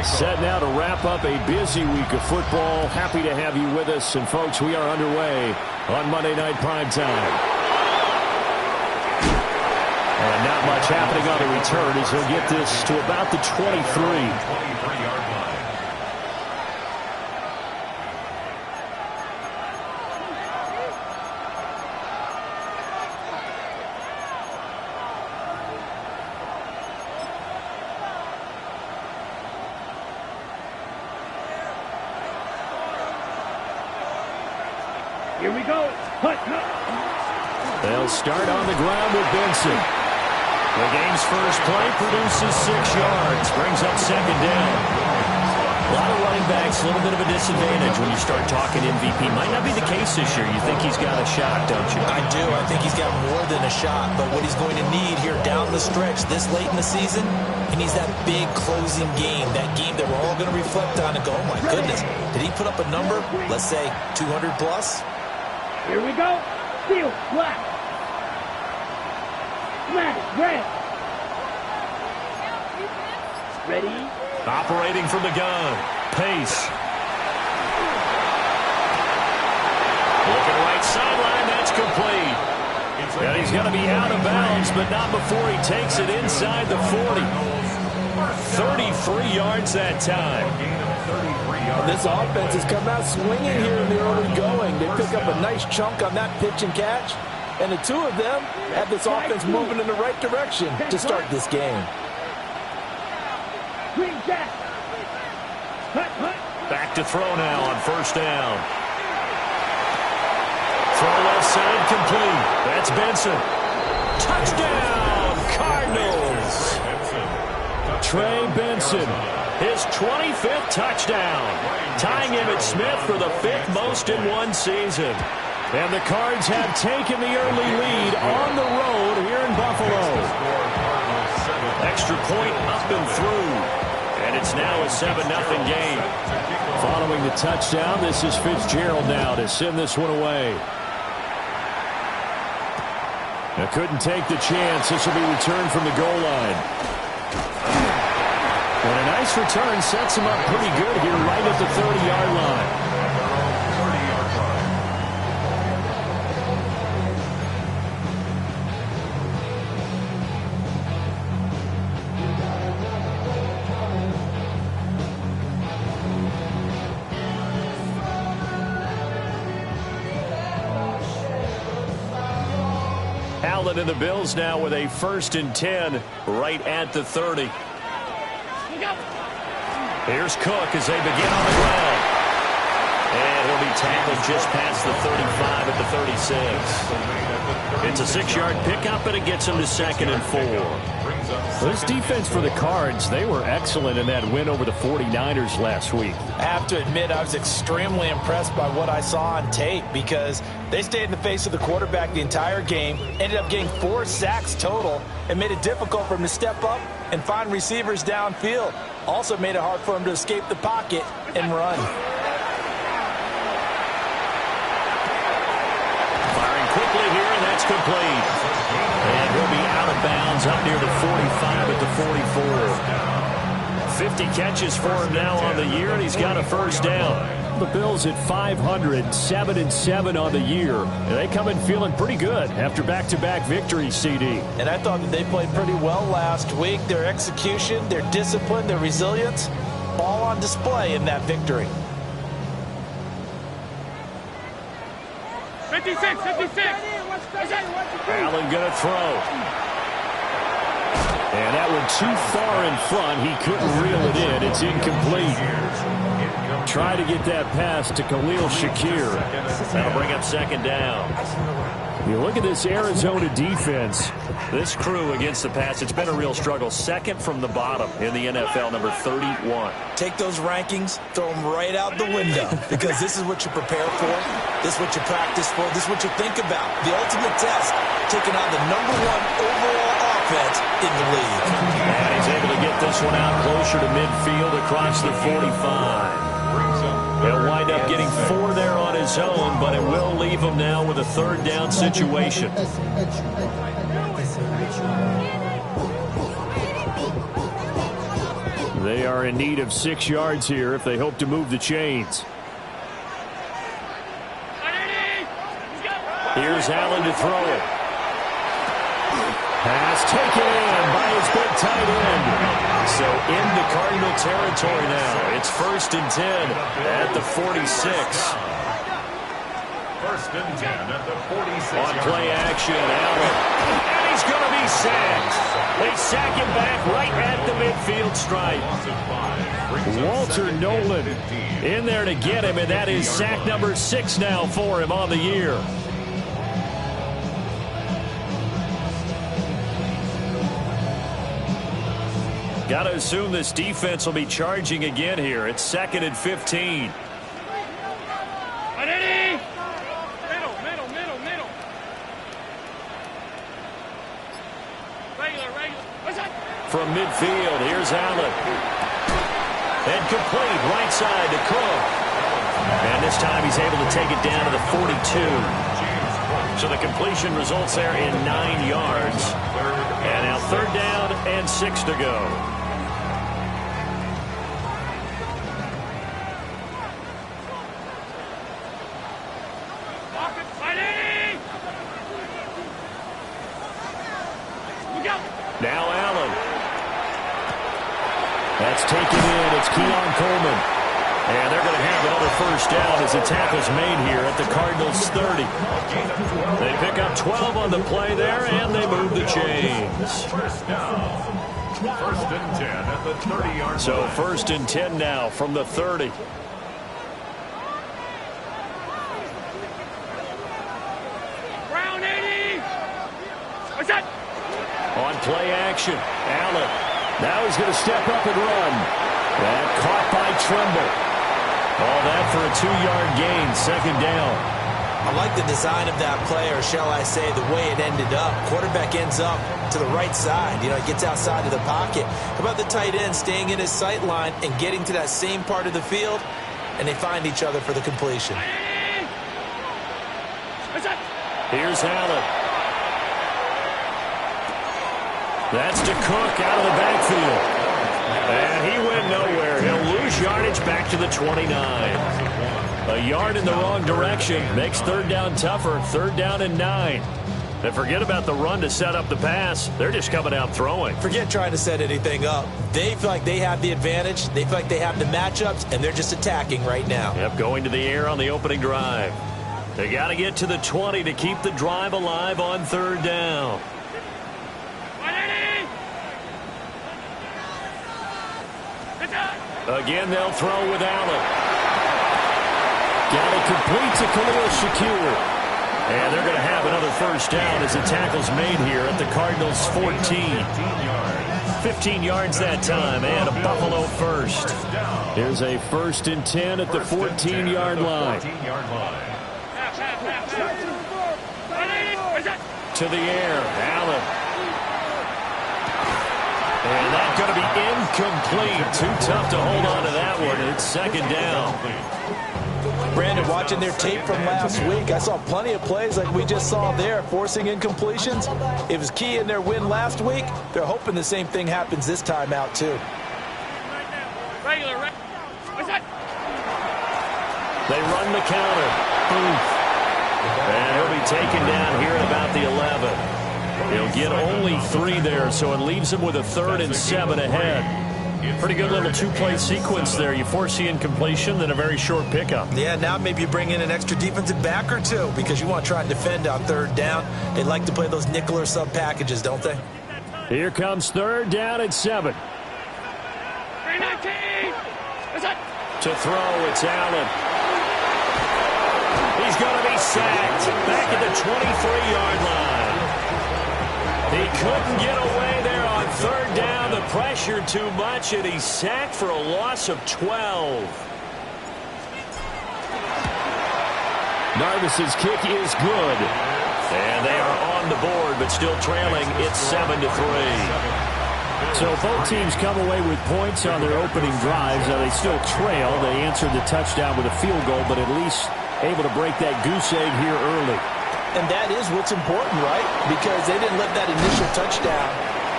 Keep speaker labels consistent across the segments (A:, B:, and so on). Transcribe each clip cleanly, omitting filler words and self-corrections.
A: Set now to wrap up a busy week of football. Happy to have you with us. And, folks, we are underway on Monday Night Primetime. And not much happening on the return as he'll get this to about the 23.
B: Here we go.
A: They'll start on the ground with Benson. The game's first play produces 6 yards. Brings up second down. A lot of running backs, a little bit of a disadvantage when you start talking MVP. Might not be the case this year. You think he's got a shot, don't you?
C: I do. I think he's got more than a shot. But what he's going to need here down the stretch this late in the season, he needs that big closing game. That game that we're all going to reflect on and go, oh my goodness, did he put up a number, let's say 200 plus?
B: Here we go. Steel, black. Black, red. Ready?
A: Operating from the gun. Pace. Looking right sideline. That's complete. And he's going to be out of bounds, but not before he takes it inside the 40. 33 yards that time.
D: This offense has come out swinging here in the early going. They pick up a nice chunk on that pitch and catch. And the two of them have this offense moving in the right direction to start this game.
A: Back to throw now on first down. Throw left side complete. That's Benson. Touchdown, Cardinals. Trey Benson. His 25th touchdown, tying Emmitt Smith for the 5th most in one season. And the Cards have taken the early lead on the road here in Buffalo. Extra point up and through. And it's now a 7-0 game. Following the touchdown, this is Fitzgerald now to send this one away. Now couldn't take the chance. This will be returned from the goal line. And a nice return sets him up pretty good here right at the 30-yard line. Allen and the Bills now with a 1st and 10 right at the 30. Here's Cook as they begin on the ground. And he'll be tackled just past the 35 at the 36. It's a 6-yard pickup, and it gets him to 2nd and 4. Well, this defense for the Cards, they were excellent in that win over the 49ers last week.
D: I have to admit, I was extremely impressed by what I saw on tape because they stayed in the face of the quarterback the entire game, ended up getting 4 sacks total, and made it difficult for him to step up and find receivers downfield. Also made it hard for him to escape the pocket and run.
A: Firing quickly here, and that's complete. And he'll be out of bounds up near the 45 at the 44. 50 catches for him now on the year, and he's got a 1st down. The Bills at 500, 7-7 on the year. And they come in feeling pretty good after back-to-back victories, CD.
D: And I thought that they played pretty well last week. Their execution, their discipline, their resilience, all on display in that victory.
B: 56.
A: Allen going to throw. And that one too far in front. He couldn't reel it in. It's incomplete. Try to get that pass to Khalil Shakir. That'll bring up 2nd down. You look at this Arizona defense. This crew against the pass, it's been a real struggle. 2nd from the bottom in the NFL, number 31.
C: Take those rankings, throw them right out the window because this is what you prepare for. This is what you practice for. This is what you think about. The ultimate test, taking on the number 1 overall offense in the league.
A: And he's able to get this one out closer to midfield across the 45. He'll wind up getting 4 there on his own, but it will leave him now with a 3rd down situation. They are in need of 6 yards here if they hope to move the chains. Here's Allen to throw it. Pass taken in by his big tight end. So into Cardinal territory now. It's 1st and 10 at the 46.
E: 1st and 10 at the 46.
A: On play action, Allen. And he's going to be sacked. They sack him back right at the midfield stripe. Walter Nolan in there to get him, and that is sack number 6 now for him on the year. Got to assume this defense will be charging again here. It's 2nd and 15. From midfield, here's Allen. And complete, right side to Cook. And this time he's able to take it down to the 42. So the completion results there in 9 yards. And now 3rd down and 6 to go. Now Allen. That's taken in. It's Keon Coleman. And they're going to have another 1st down as the tackle's made here at the Cardinals' 30. They pick up 12 on the play there, and they move the chains.
E: 1st and 10 at the 30-yard line.
A: So 1st and 10 now from the 30.
B: Brown 80. What's that?
A: On play action, Allen. Now he's going to step up and run. And caught by Tremble. All that for a 2-yard gain, 2nd down.
C: I like the design of that play, or shall I say the way it ended up. Quarterback ends up to the right side. He gets outside of the pocket. How about the tight end staying in his sight line and getting to that same part of the field, and they find each other for the completion.
A: Here's Allen. That's to Cook out of the backfield. And he went nowhere. He'll lose yardage back to the 29. A yard in the wrong direction makes 3rd down tougher. 3rd down and 9. And forget about the run to set up the pass. They're just coming out throwing.
C: Forget trying to set anything up. They feel like they have the advantage. They feel like they have the matchups, and they're just attacking right now.
A: Yep, going to the air on the opening drive. They got to get to the 20 to keep the drive alive on 3rd down. Again, they'll throw with Allen. Got it complete to Khalil Shakir. And they're going to have another 1st down as the tackle's made here at the Cardinals' 14. 15 yards that time, and a Buffalo 1st. Here's a 1st and 10 at the 14-yard line. To the air, Allen. And that's going to be incomplete. Too tough to hold on to that one. It's 2nd down.
D: Brandon, watching their tape from last week, I saw plenty of plays like we just saw there, forcing incompletions. It was key in their win last week. They're hoping the same thing happens this time out, too.
A: They run the counter. And he'll be taken down here at about the 11. He'll get only 3 there, so it leaves him with a 3rd and 7 ahead. Pretty good little 2-play sequence there. You force the incompletion, then a very short pickup.
C: Yeah, now maybe you bring in an extra defensive back or 2 because you want to try and defend on 3rd down. They like to play those nickel or sub packages, don't they?
A: Here comes 3rd down and 7. To throw, it's Allen. He's going to be sacked back at the 23-yard line. He couldn't get away there on 3rd down. The pressure too much, and he's sacked for a loss of 12. Narvis's kick is good. And they are on the board, but still trailing. It's 7-3. So both teams come away with points on their opening drives. Now they still trail. They answered the touchdown with a field goal, but at least able to break that goose egg here early.
D: And that is what's important, right? Because they didn't let that initial touchdown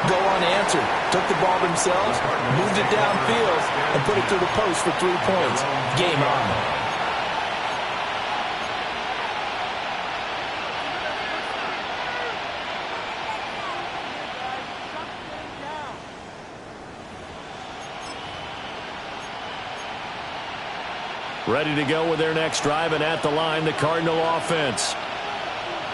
D: go unanswered. Took the ball themselves, moved it downfield, and put it through the post for 3 points. Game on.
A: Ready to go with their next drive, and at the line, the Cardinal offense.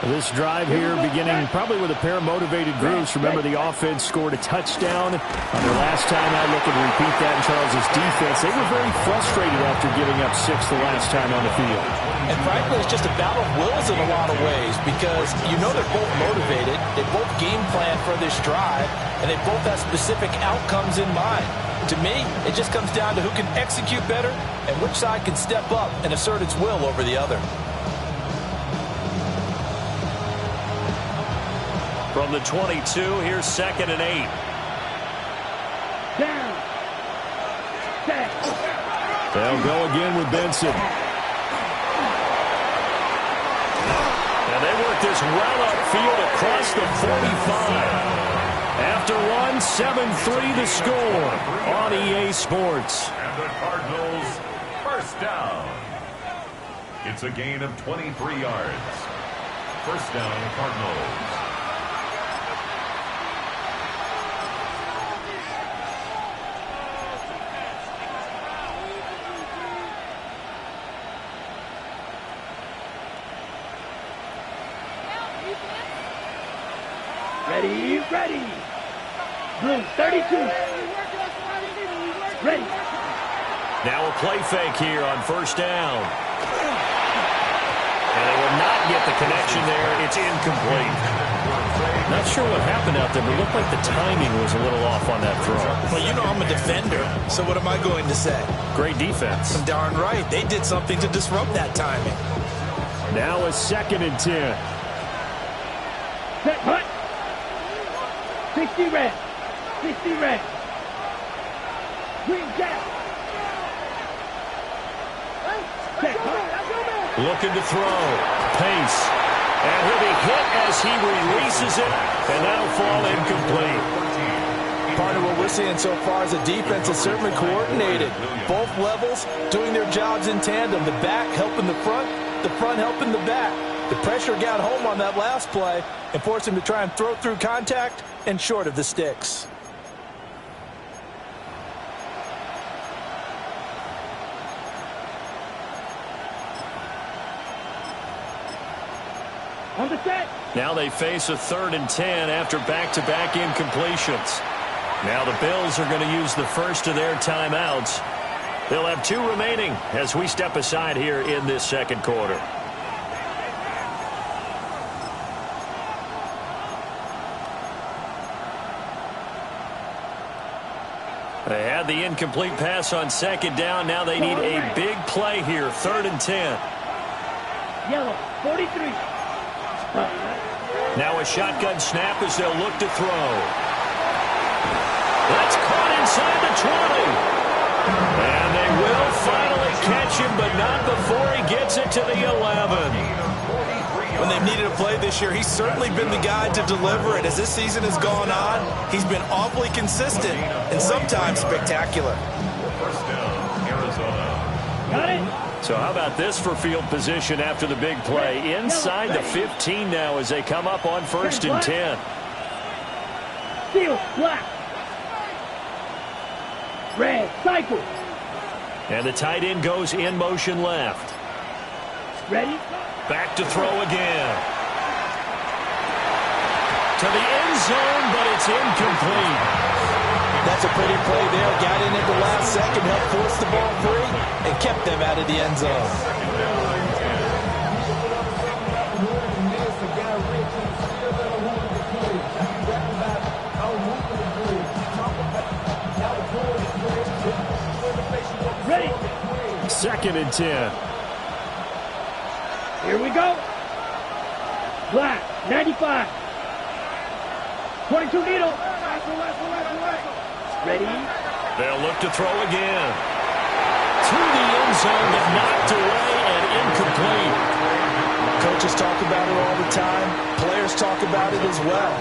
A: This drive here beginning probably with a pair of motivated groups. Remember, the offense scored a touchdown on their last time out. Looking to repeat that in Charles' defense. They were very frustrated after giving up 6 the last time on the field.
D: And frankly, it's just a battle of wills in a lot of ways, because you know they're both motivated. They both game plan for this drive, and they both have specific outcomes in mind. To me, it just comes down to who can execute better and which side can step up and assert its will over the other.
A: From the 22, here's 2nd and 8.
B: Down. Set.
A: They'll go again with Benson. And they work this well upfield across the 45. After one, 7-3 the score on EA Sports.
E: And the Cardinals, first down. It's a gain of 23 yards. First down, Cardinals.
B: Ready, ready. Blue, 32. Ready.
A: Now a play fake here on first down. And they will not get the connection there. It's incomplete. Not sure what happened out there, but it looked like the timing was a little off on that throw.
D: Well, you know I'm a defender, so what am I going to say?
A: Great defense.
D: Darn right. They did something to disrupt that timing.
A: Now a 2nd and 10.
B: Set, hut. 60 red. 60 red. Green gap. Set, hut.
A: Looking to throw. Pace. And he'll be hit as he releases it, and that'll fall incomplete.
D: Part of what we're seeing so far is the defense is certainly coordinated. Both levels doing their jobs in tandem. The back helping the front helping the back. The pressure got home on that last play and forced him to try and throw through contact and short of the sticks.
B: On the set.
A: Now they face a 3rd and 10 after back-to-back incompletions. Now the Bills are going to use the first of their timeouts. They'll have 2 remaining as we step aside here in this second quarter. They had the incomplete pass on 2nd down. Now they need a big play here, 3rd and 10.
B: Yellow, 43.
A: Now a shotgun snap as they'll look to throw. That's caught inside the 20. And they will finally catch him, but not before he gets it to the 11.
D: When they've needed a play this year, he's certainly been the guy to deliver it. As this season has gone on, he's been awfully consistent and sometimes spectacular.
E: First down, Arizona.
B: Got it.
A: So how about this for field position after the big play? Inside the 15 now as they come up on 1st and 10.
B: Steel, black. Red, cycle.
A: And the tight end goes in motion left.
B: Ready.
A: Back to throw again. To the end zone, but it's incomplete.
D: That's a pretty play there. Got in at the last second, helped force the ball free, and kept them out of the end zone.
B: Ready.
A: 2nd and 10.
B: Here we go. Black, 95. 22 needle. Ready.
A: They'll look to throw again. To the end zone, but knocked away and incomplete.
D: Coaches talk about it all the time. Players talk about it as well.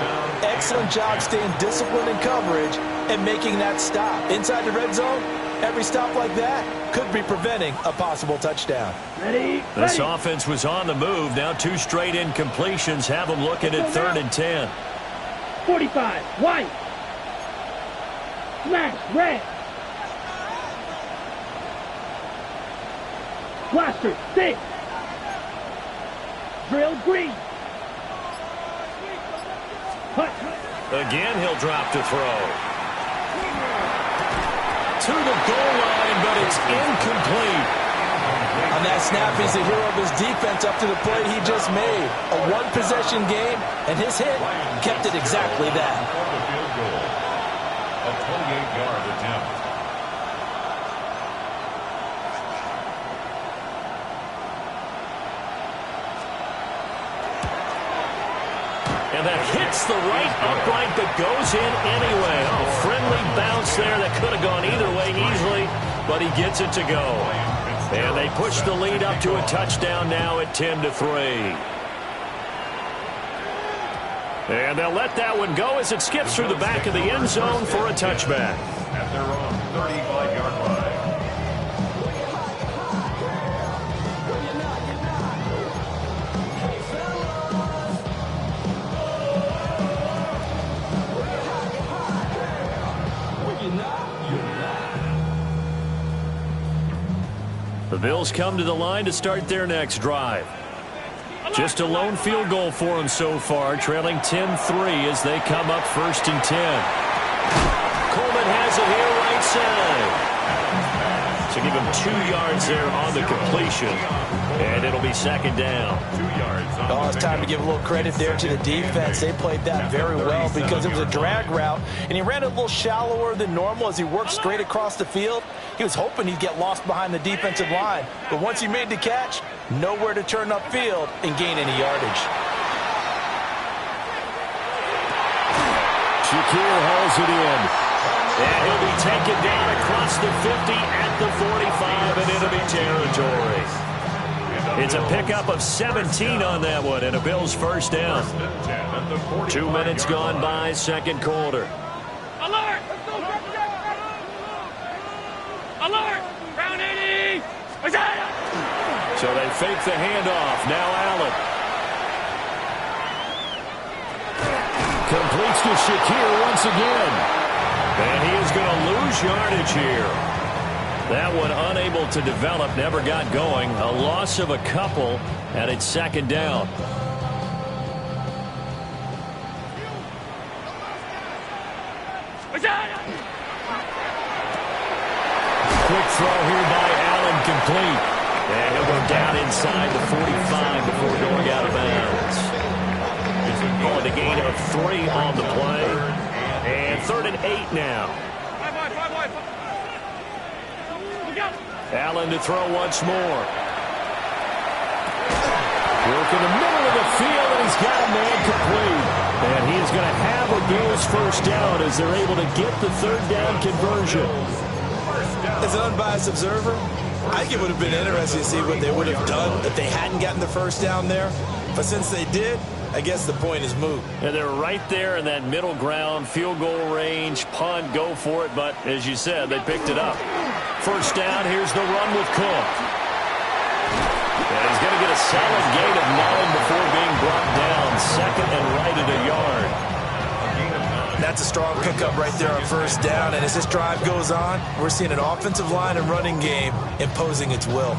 D: Excellent job staying disciplined in coverage and making that stop. Inside the red zone, every stop like that could be preventing a possible touchdown.
B: Ready?
A: This offense was on the move. Now 2 straight incompletions have them looking at 3rd and 10.
B: 45, white. Smash, red. Blaster, 6. Drill, green. Hut.
A: Again, he'll drop to throw. To the goal line, but it's incomplete.
D: On that snap, he's the hero of his defense up to the play he just made. A one-possession game, and his hit kept it exactly that.
E: The field goal. A 28-yard attempt.
A: And that hits the right upright that goes in anyway. Oh, friendly bounce there that could have gone either way easily, but he gets it to go. And they push the lead up to a touchdown now at 10-3. And they'll let that one go as it skips through the back of the end zone for a touchback.
E: At their own 35-yard line.
A: The Bills come to the line to start their next drive. Just a lone field goal for them so far, trailing 10-3 as they come up 1st and 10. Coleman has it here right side. So give him 2 yards there on the completion, and it'll be 2nd down.
E: 2 yards.
D: Oh, it's time to give a little credit there to the defense. They played that very well because it was a drag route, and he ran it a little shallower than normal as he worked straight across the field. He was hoping he'd get lost behind the defensive line, but once he made the catch, nowhere to turn upfield and gain any yardage.
A: Shakir hauls it in, and he'll be taken down across the 50 at the 45 and enemy territory. It's a pickup of 17 on that one and a Bills 1st down. 2 minutes gone by, 2nd quarter.
B: Alert! Alert! Round 80!
A: So they fake the handoff. Now Allen. Completes to Shakir once again. And he is going to lose yardage here. That one unable to develop, never got going. A loss of a couple, and it's 2nd down. Quick throw here by Allen, complete. And he'll go down inside the 45 before going out of bounds. Oh, the gain of 3 on the play. And 3rd and 8 now. Allen to throw once more. Work in the middle of the field, and he's got a man complete. And he is going to have a Bills 1st down as they're able to get the 3rd down conversion.
D: As an unbiased observer, I think it would have been interesting to see what they would have done if they hadn't gotten the 1st down there. But since they did, I guess the point is moot.
A: And they're right there in that middle ground, field goal range, punt, go for it. But as you said, they picked it up. 1st down, here's the run with Cook. And he's going to get a solid gain of 9 before being brought down. 2nd and right at a yard.
D: That's a strong pickup right there on 1st down. And as this drive goes on, we're seeing an offensive line and running game imposing its will.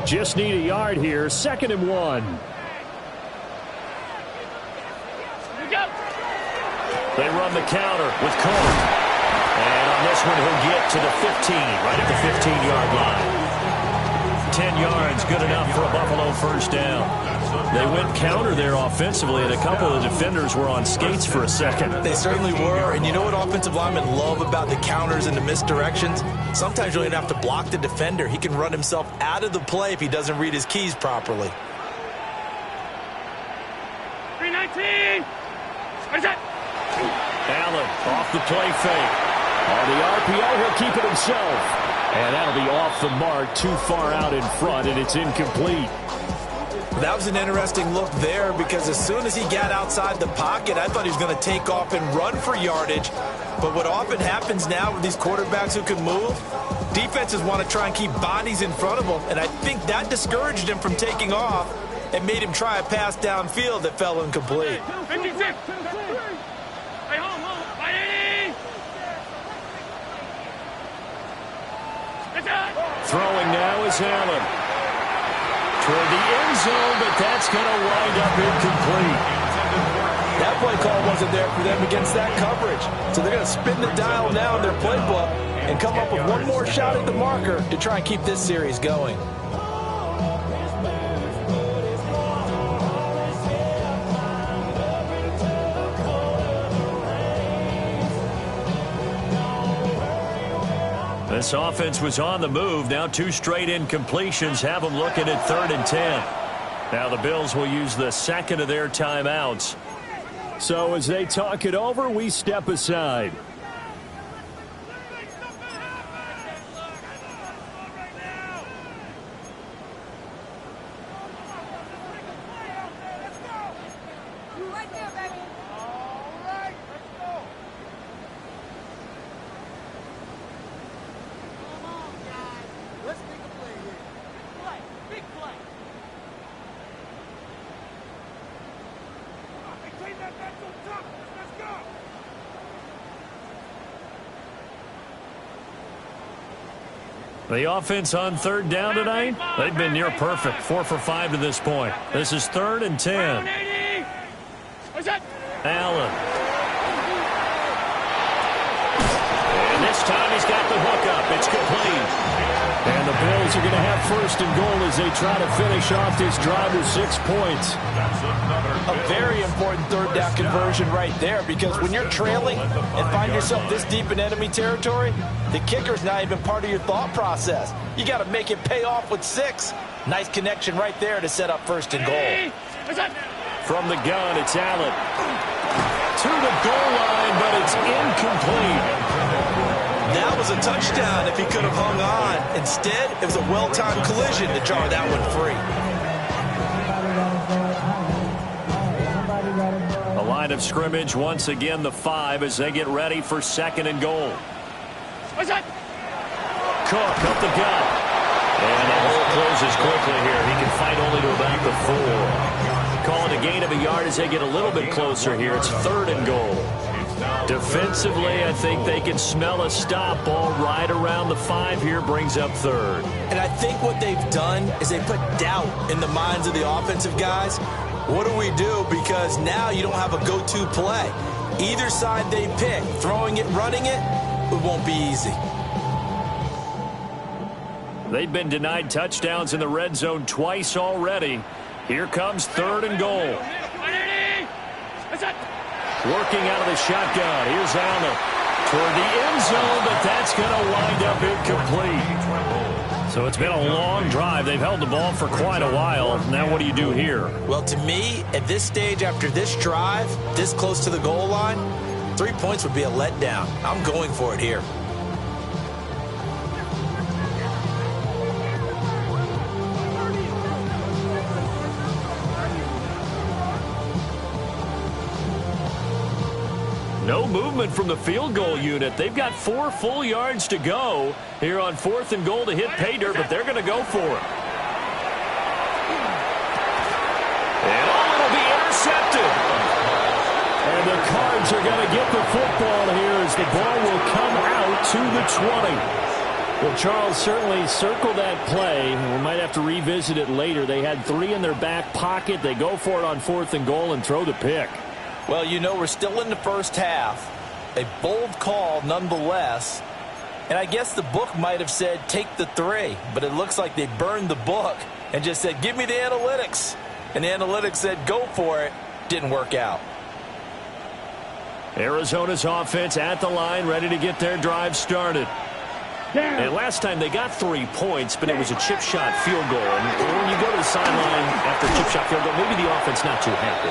A: Just need a yard here. 2nd and 1. They run the counter with Cook. And on this one, he'll get to the 15, right at the 15-yard line. 10 yards, good enough for a Buffalo first down. They went counter there offensively, and a couple of the defenders were on skates for a second.
C: They certainly were, and you know what offensive linemen love about the counters and the misdirections? Sometimes you don't even have to block the defender. He can run himself out of the play if he doesn't read his keys properly.
B: 319. What is that?
A: Allen off the play fake. On the RPO, he'll keep it himself. And that'll be off the mark, too far out in front, and it's incomplete.
C: That was an interesting look there because as soon as he got outside the pocket, I thought he was going to take off and run for yardage. But what often happens now with these quarterbacks who can move, defenses want to try and keep bodies in front of them, and I think that discouraged him from taking off and made him try a pass downfield that fell incomplete.
B: 56. Hey, home. 580.
A: Throwing now is Allen. Toward the end zone, but that's going to wind up incomplete.
D: That play call wasn't there for them against that coverage. So they're going to spin the dial now in their playbook and come up with one more shot at the marker to try and keep this series going.
A: This offense was on the move. Now 2 straight incompletions have them looking at 3rd and 10. Now the Bills will use the second of their timeouts. So as they talk it over, we step aside. The offense on 3rd down tonight, they've been near perfect. 4 for 5 to this point. This is 3rd and 10. Allen. And this time he's got the hook up. It's complete. And the Bills are going to have 1st and goal as they try to finish off this drive with 6 points.
D: A very important 3rd down conversion right there, because when you're trailing and find yourself this deep in enemy territory, the kicker's not even part of your thought process. You got to make it pay off with 6. Nice connection right there to set up 1st and goal.
A: From the gun, it's Allen. To the goal line, but it's incomplete.
C: That was a touchdown if he could have hung on. Instead, it was a well-timed collision to jar that one free.
A: The line of scrimmage, once again, the 5 as they get ready for 2nd and goal. Cook up the gut. And the hole closes quickly here. He can fight only to about the 4. Calling a gain of a yard as they get a little bit closer here. It's 3rd and goal. Defensively, I think they can smell a stop ball right around the 5 here, brings up 3rd.
C: And I think what they've done is they put doubt in the minds of the offensive guys. What do we do? Because now you don't have a go-to play. Either side they pick, throwing it, running it, it won't be easy.
A: They've been denied touchdowns in the red zone twice already. Here comes 3rd and goal. Working out of the shotgun. Here's Allen toward the end zone, but that's going to wind up incomplete. So it's been a long drive. They've held the ball for quite a while. Now what do you do here?
C: Well, to me, at this stage, after this drive, this close to the goal line, 3 points would be a letdown. I'm going for it here.
A: No movement from the field goal unit. They've got 4 full yards to go here on 4th and goal to hit pay dirt, but they're going to go for it. And it'll be intercepted. And the Cards are going to get the football here as the ball will come out to the 20. Well, Charles, certainly circle that play. We might have to revisit it later. They had 3 in their back pocket. They go for it on 4th and goal and throw the pick.
D: Well, you know, we're still in the first half. A bold call nonetheless. And I guess the book might have said, take the 3. But it looks like they burned the book and just said, give me the analytics. And the analytics said, go for it. Didn't work out.
A: Arizona's offense at the line, ready to get their drive started. And last time they got 3 points, but it was a chip shot field goal. And when you go to the sideline after a chip shot field goal, maybe the offense not too happy.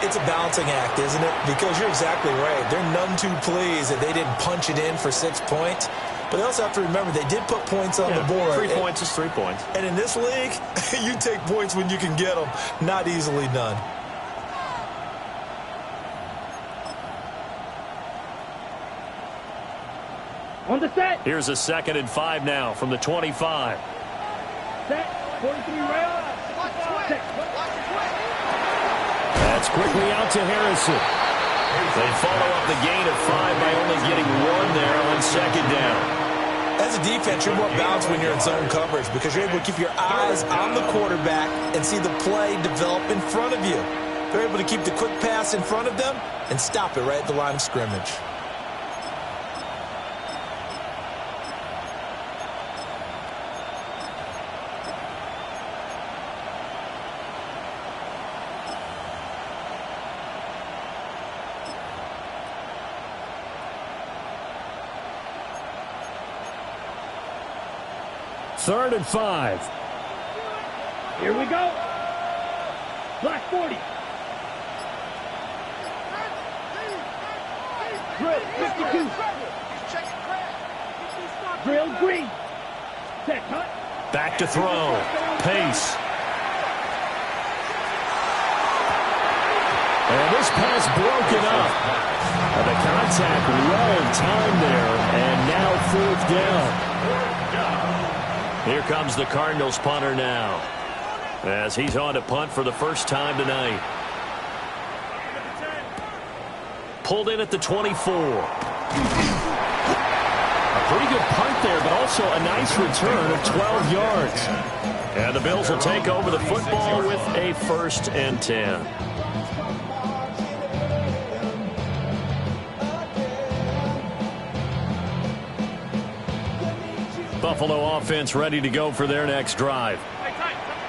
C: It's a balancing act, isn't it? Because you're exactly right. They're none too pleased that they didn't punch it in for 6 points. But they also have to remember they did put points on the board.
A: 3 points is 3 points.
C: And in this league, you take points when you can get them. Not easily done.
B: On the set.
A: Here's a 2nd and 5 now from the 25.
B: Set. 43 rail. Set.
A: That's quickly out to Harrison. They follow up the gain of 5 by only getting 1 there on 2nd down.
C: As a defense, you're more balanced when you're in zone coverage because you're able to keep your eyes on the quarterback and see the play develop in front of you. They're able to keep the quick pass in front of them and stop it right at the line of scrimmage.
A: Third and 5.
B: Here we go. Black 40. Drill 52. Drill green. Set cut.
A: Back to throw. Pace. And this pass broken up. And the contact well timed there. And now 4th down. Here comes the Cardinals punter now, as he's on to punt for the first time tonight. Pulled in at the 24. A pretty good punt there, but also a nice return of 12 yards. And the Bills will take over the football with a 1st and 10. Buffalo offense ready to go for their next drive.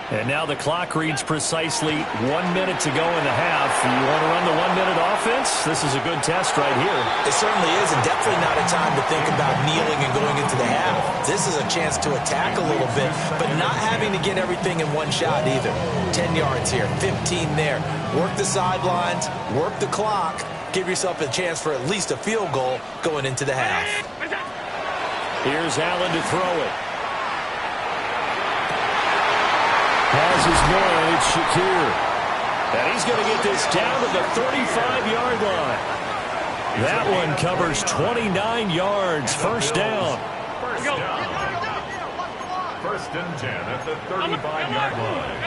A: And now the clock reads precisely 1 minute to go in the half. You want to run the 1 minute offense? This is a good test right here.
C: It certainly is, and definitely not a time to think about kneeling and going into the half. This is a chance to attack a little bit, but not having to get everything in one shot either. 10 yards here, 15 there. Work the sidelines, work the clock, give yourself a chance for at least a field goal going into the half.
A: Here's Allen to throw it. Has his man, it's Shakir. And he's going to get this down to the 35-yard line. That one covers 29 yards. First down.
E: First down. 1st and 10 at the 35-yard line.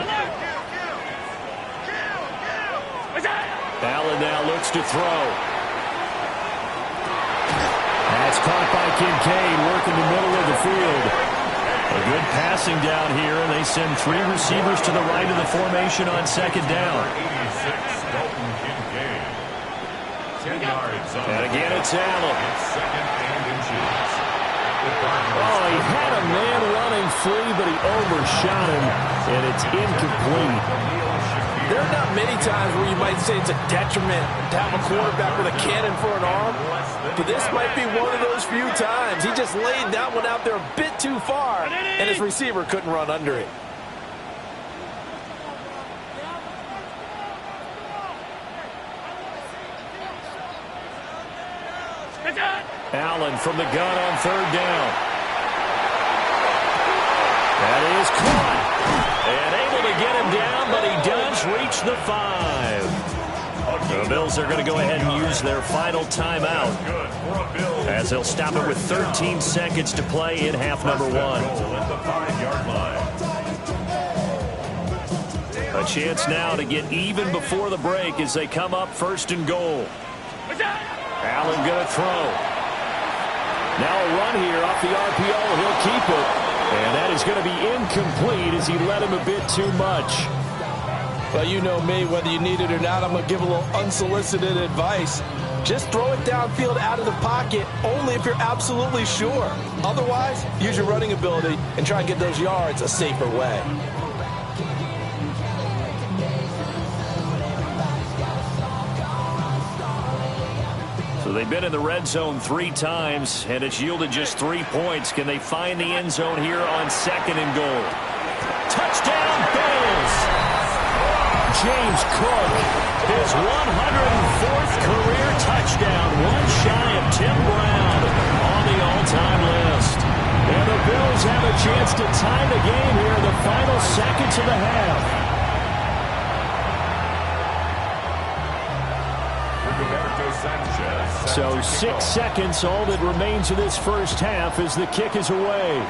A: Allen now looks to throw. That's caught by Kincaid, working the middle of the field. A good passing down here, and they send 3 receivers to the right of the formation on 2nd down.
E: 86, Dalton Kincaid. 10 yards on
A: And again, it's Allen.
E: 2nd and inches.
A: Oh, he had a man running free, but he overshot him, and it's incomplete.
D: There are not many times where you might say it's a detriment to have a quarterback with a cannon for an arm, but this might be one of those few times. He just laid that one out there a bit too far, and his receiver couldn't run under it.
A: Allen from the gun on 3rd down. That is caught. And able to get him down, but he does reach the 5. The Bills are going to go ahead and use their final timeout, as they'll stop it with 13 seconds to play in half number 1. A chance now to get even before the break as they come up 1st and goal. Allen going to throw. Now a run here off the RPO. He'll keep it. And that is going to be incomplete as he led him a bit too much.
D: Well, you know me, whether you need it or not, I'm going to give a little unsolicited advice. Just throw it downfield out of the pocket only if you're absolutely sure. Otherwise, use your running ability and try and get those yards a safer way.
A: So they've been in the red zone 3 times, and it's yielded just 3 points. Can they find the end zone here on 2nd and goal? Touchdown, Bills! James Cook, his 104th career touchdown, one shy of Tim Brown on the all-time list. And the Bills have a chance to tie the game here in the final seconds of the half. So 6 seconds, all that remains of this first half as the kick is away.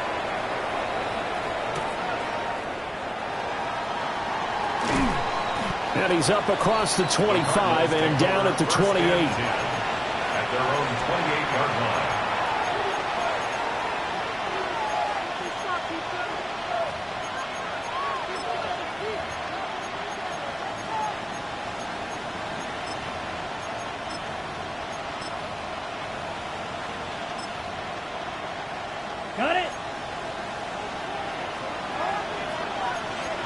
A: And he's up across the 25 and down at the 28.
E: At their own 28-yard line.
B: Got it.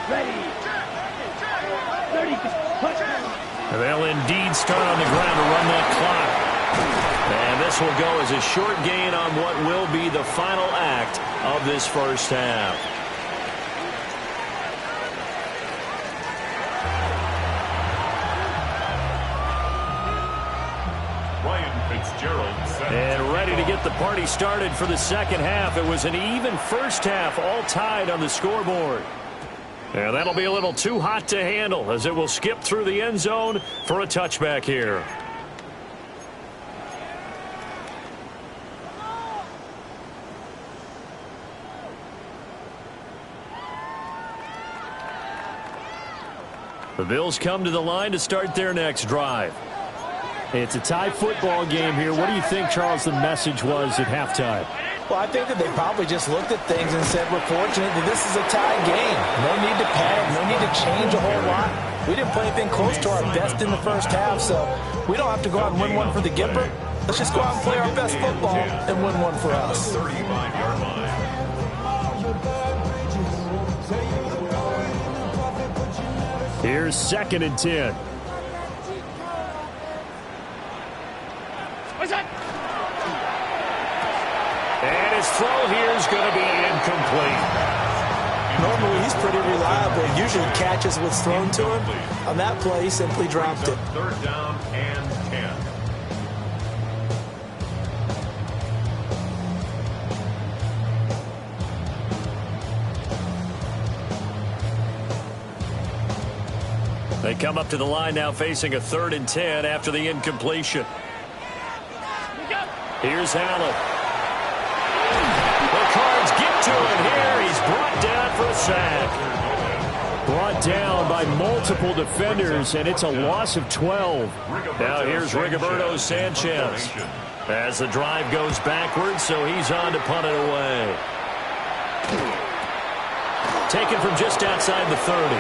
B: Ready. 30. Touchdown.
A: They'll indeed start on the ground to run that clock. And this will go as a short gain on what will be the final act of this first half. And ready to get the party started for the second half. It was an even first half, all tied on the scoreboard. And that'll be a little too hot to handle as it will skip through the end zone for a touchback here. The Bills come to the line to start their next drive. It's a tie football game here. What do you think, Charles, the message was at halftime?
D: Well, I think that they probably just looked at things and said, we're fortunate that this is a tie game. No need to panic. No need to change a whole lot. We didn't play anything close to our best in the first half, so we don't have to go out and win one for the Gipper. Let's just go out and play our best football and win one for us.
E: 35-yard line.
A: Here's 2nd and 10. And his throw here is going to be incomplete.
D: Normally, he's pretty reliable. Usually catches what's thrown to him. On that play, he simply dropped it.
E: 3rd down and 10.
A: They come up to the line now facing a 3rd and 10 after the incompletion. Here's Allen. The Cards get to it here. He's brought down for a sack. Brought down by multiple defenders, and it's a loss of 12. Now here's Rigoberto Sanchez as the drive goes backwards, so he's on to punt it away. Taken from just outside the 30.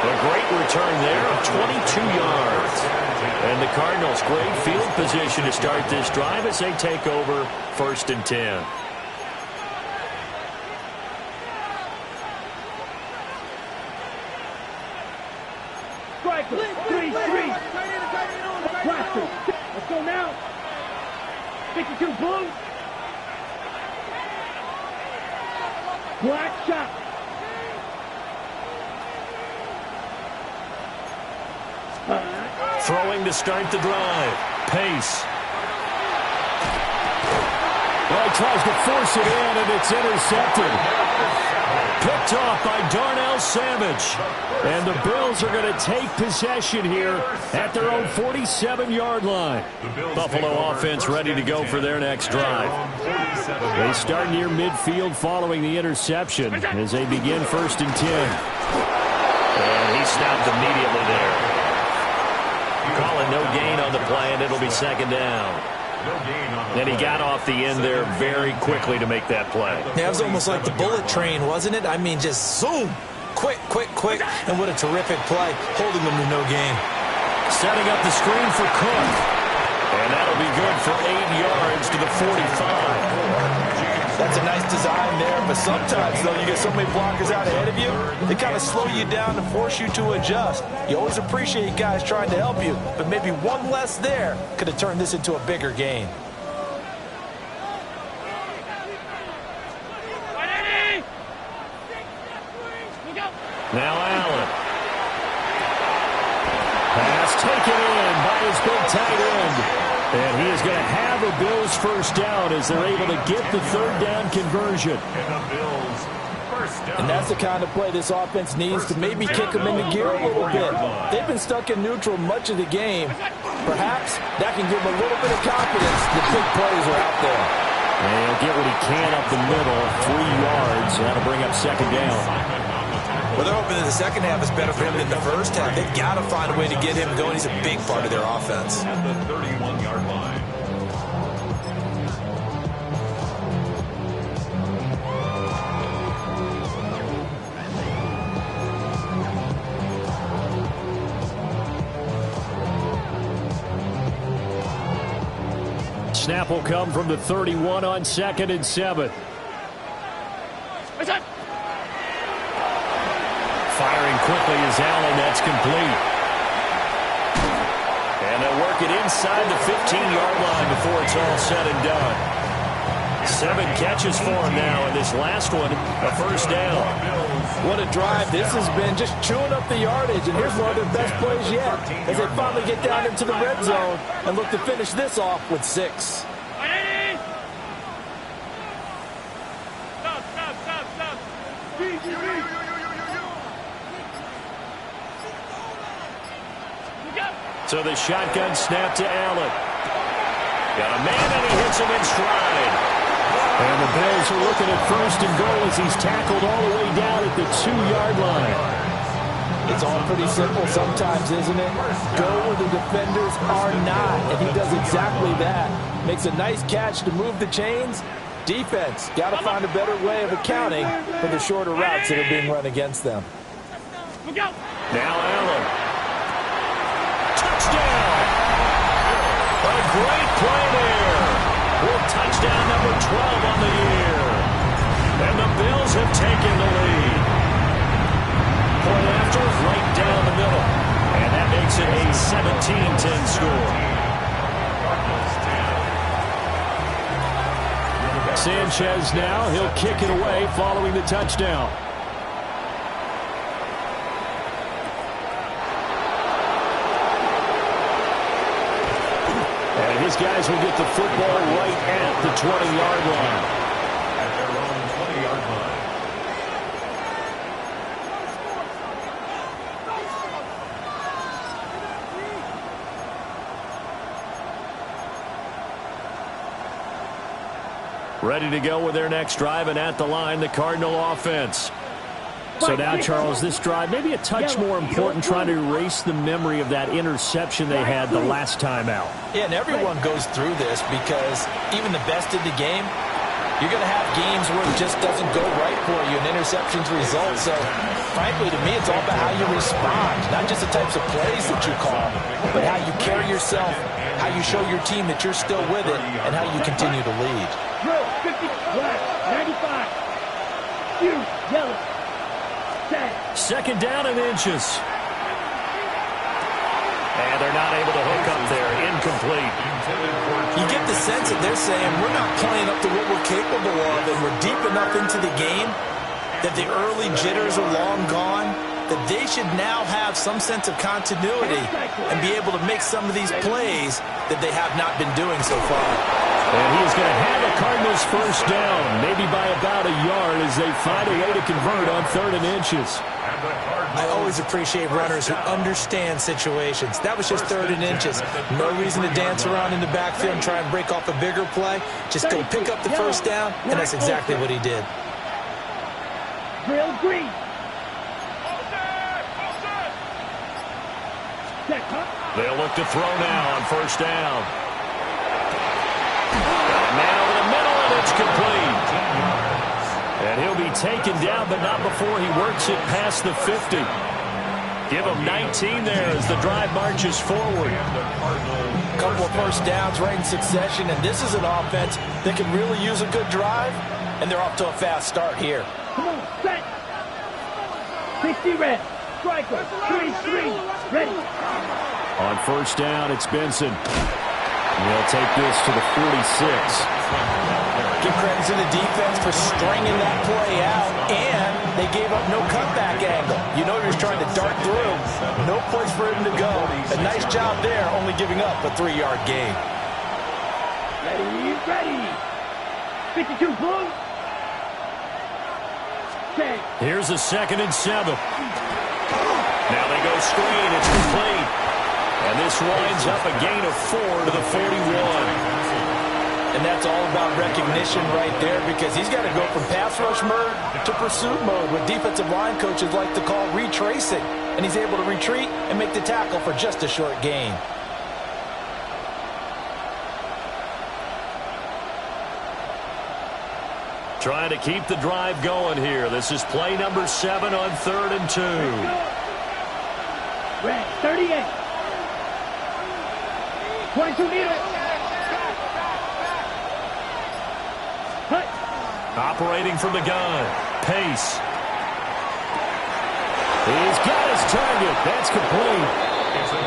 A: A great return there of 22 yards. And the Cardinals, great field position to start this drive as they take over 1st and 10.
B: Striker. 3-3. Blaster. Let's go now. 52 blue. Black shot.
A: Throwing to start the drive. Pace. Well, he tries to force it in, and it's intercepted. Picked off by Darnell Savage. And the Bills are going to take possession here at their own 47-yard line. Buffalo offense ready to go for their next drive. They start near midfield following the interception as they begin 1st and 10. And he stopped immediately there. Calling no gain on the play, and it'll be 2nd down. And he got off the end there very quickly to make that play.
D: Yeah, it was almost like the bullet train, wasn't it? I mean, just zoom.
C: quick, and what a terrific play, holding them to no gain.
A: Setting up the screen for Cook. And that'll be good for 8 yards to the 45.
D: That's a nice design there, but sometimes, though, you get so many blockers out ahead of you, they kind of slow you down and force you to adjust. You always appreciate guys trying to help you, but maybe one less there could have turned this into a bigger gain.
A: Now Allen. Pass taken in by his big tight end. And he is going to have a Bills first down as they're able to get the third down conversion.
D: And that's the kind of play this offense needs to maybe kick them into gear a little bit. They've been stuck in neutral much of the game. Perhaps that can give them a little bit of confidence. The big plays are out there.
A: And he'll get what he can up the middle, 3 yards. That'll bring up second down.
C: Well, they're hoping that the second half is better for him than the first half. They've got to find a way to get him going. He's a big part of their offense.
E: At the 31-yard line.
A: Snap will come from the 31 on 2nd and 7. Firing quickly is Allen. That's complete. And they'll work it inside the 15-yard line before it's all said and done. 7 catches for him now, and this last one, a first down.
D: What a drive. This has been just chewing up the yardage, and here's one of their best plays yet as they finally get down into the red zone and look to finish this off with 6.
A: So the shotgun snap to Allen. Got a man, and he hits him in stride. And the Bills are looking at first and goal as he's tackled all the way down at the 2-yard line.
D: It's all pretty simple sometimes, isn't it? Go where the defenders are not, and he does exactly that. Makes a nice catch to move the chains. Defense, got to find a better way of accounting for the shorter routes that are being run against them.
A: Now Allen. Touchdown! A great play there. With touchdown number 12 on the year. And the Bills have taken the lead. Point after, right down the middle. And that makes it a 17-10 score. Sanchez now, he'll kick it away following the touchdown. And his guys will get the football right at the 20-yard line.
E: At their own 20-yard line.
A: Ready to go with their next drive, and at the line, the Cardinal offense. So now, Charles, this drive, maybe a touch more important, trying to erase the memory of that interception they had the last time out.
D: Yeah, and everyone goes through this because even the best in the game, you're going to have games where it just doesn't go right for you, and interceptions result. So, frankly, to me, it's all about how you respond, not just the types of plays that you call, but how you carry yourself, how you show your team that you're still with it, and how you continue to lead.
B: Drill, 50, black, 95. You, yellow.
A: 2nd down and inches. And they're not able to hook up there. Incomplete.
C: You get the sense that they're saying we're not playing up to what we're capable of, and we're deep enough into the game that the early jitters are long gone, that they should now have some sense of continuity and be able to make some of these plays that they have not been doing so far.
A: And he is going to have the Cardinals first down, maybe by about a yard as they find a way to convert on 3rd and inches.
C: I always appreciate runners who understand situations. That was just 3rd and inches. No reason to dance around in the backfield and try and break off a bigger play. Just go pick up the first down, and that's exactly what he did.
B: Drill green.
A: They'll look to throw now on first down. Got a man over the middle, and it's complete. And He'll be taken down, but not before he works it past the 50. Give him 19 there as the drive marches forward.
D: A couple of first downs right in succession, and this is an offense that can really use a good drive, and they're off to a fast start here.
B: Come on, set. 60 red. Striker. 3-3. Ready.
A: On first down, it's Benson. They'll take this to the 46.
D: Give credit to the defense for stringing that play out, and they gave up no cutback angle. You know he was trying to dart through. No place for him to go. A nice job there, only giving up a 3-yard gain.
B: Ready, ready. 52 blue. Okay.
A: Here's a 2nd and 7. Now they go screen. It's complete. And this winds up a gain of 4 to the 41.
D: And that's all about recognition right there, because he's got to go from pass rush mode to pursuit mode, what defensive line coaches like to call retracing. And he's able to retreat and make the tackle for just a short gain.
A: Trying to keep the drive going here. This is play number 7 on 3rd and 2.
B: Red, 38. 22 meters. Hut.
A: Operating from the gun. Pace. He's got his target. That's complete.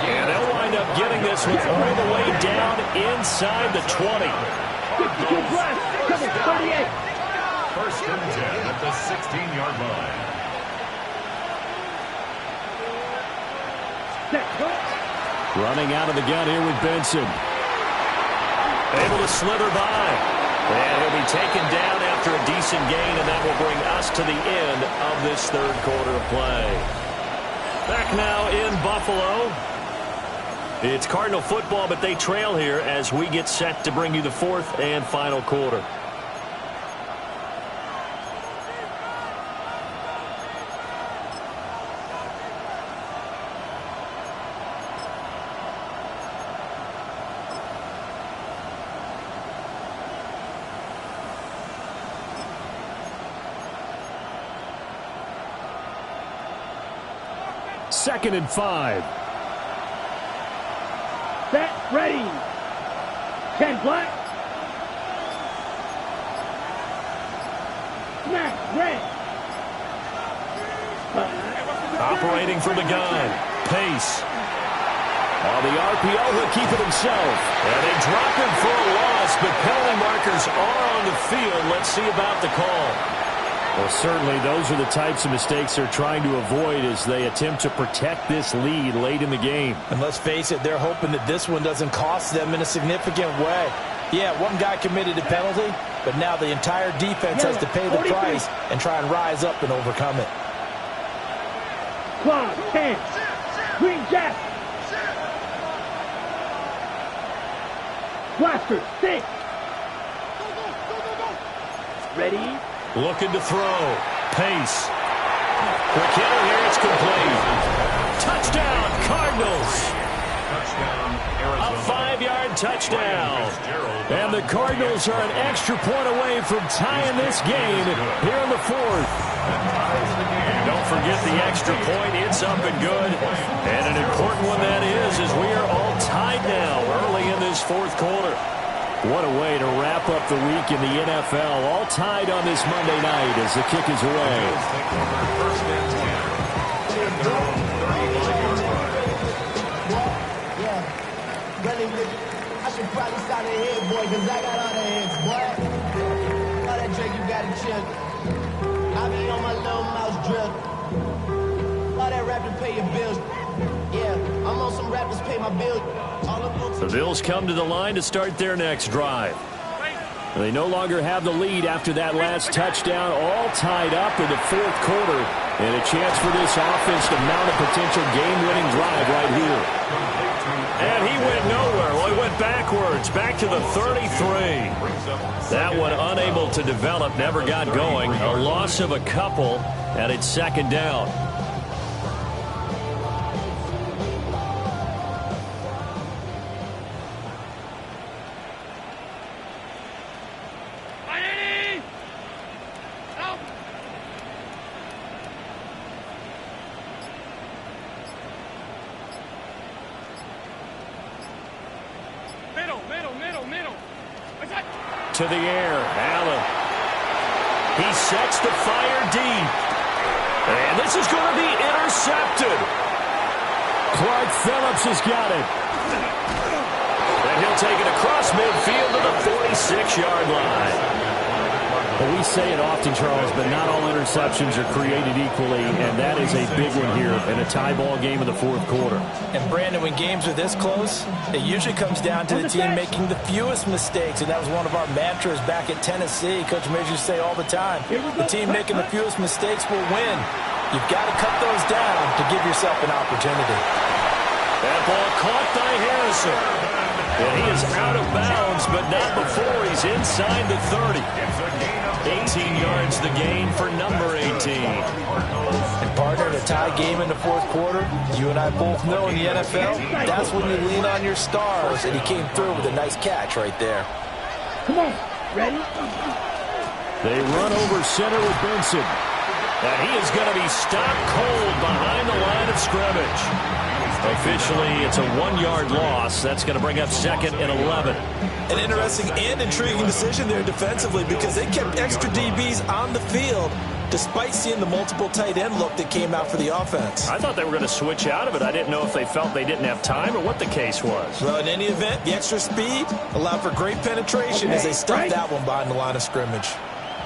A: And they'll wind up getting this one all the way down inside the 20.
B: 52 plus. Come on, 38.
E: First and 10 at the 16-yard line.
B: Set, go.
A: Running out of the gun here with Benson. Able to slither by. And he'll be taken down after a decent gain, and that will bring us to the end of this 3rd quarter of play. Back now in Buffalo. It's Cardinal football, but they trail here as we get set to bring you the 4th and final quarter. Second and 5.
B: Set, ready. 10 black. Snap, red.
A: Operating from the gun. Pace. On the RPO, he'll keep it himself. And they drop him for a loss, but penalty markers are on the field. Let's see about the call. Well, certainly those are the types of mistakes they're trying to avoid as they attempt to protect this lead late in the game.
D: And let's face it, they're hoping that this one doesn't cost them in a significant way. Yeah, one guy committed a penalty, but now the entire defense has to pay the price and try and rise up and overcome it.
B: Quad, 10. Green Jack. Blaster, 6. Ready.
A: Looking to throw. Pace. Quick hitter here. It's complete. Touchdown, Cardinals.
E: Touchdown, Arizona.
A: A 5-yard touchdown. And the Cardinals are an extra point away from tying this game here in the 4th. And don't forget the extra point. It's up and good. And an important one that is, as we are all tied now early in this 4th quarter. What a way to wrap up the week in the NFL. All tied on this Monday night as the kick is away.
E: First and 10 at their own 35-yard line.
F: Yeah, really, I should probably sign a head, boy, because I got all the heads, boy. All that drink, you got to chill. I be on my little mouse drip. All that rap to pay your bills. Yeah, I'm on some rappers pay my bills.
A: The Bills come to the line to start their next drive. They no longer have the lead after that last touchdown, all tied up in the 4th quarter, and a chance for this offense to mount a potential game-winning drive right here. And he went nowhere. Well, he went backwards, back to the 33. That one unable to develop, never got going. A loss of a couple, and it's 2nd down. To the air, Allen. He sets the fire deep. And this is going to be intercepted. Clark Phillips has got it. And he'll take it across midfield to the 46-yard line.
B: Well, we say it often, Charles, but not all interceptions are created equally, and that is a big one here in a tie ball game in the fourth quarter.
D: And, Brandon, when games are this close, it usually comes down to the team making the fewest mistakes, and that was one of our mantras back at Tennessee. Coach Majors used to say all the time, the team making the fewest mistakes will win. You've got to cut those down to give yourself an opportunity.
A: That ball caught by Harrison. And he is out of bounds, but not before he's inside the 30. 18 yards the gain for number 18.
D: And partner, in a tie game in the fourth quarter, you and I both know in the NFL, that's when you lean on your stars, and he came through with a nice catch right there.
B: Come on, ready?
A: They run over center with Benson. And he is going to be stopped cold behind the line of scrimmage. Officially, it's a 1-yard loss. That's going to bring up 2nd and 11.
D: An interesting and intriguing decision there defensively because they kept extra DBs on the field despite seeing the multiple tight end look that came out for the offense.
A: I thought they were going to switch out of it. I didn't know if they felt they didn't have time or what the case was.
D: Well, in any event, the extra speed allowed for great penetration as they stuffed that one behind the line of scrimmage.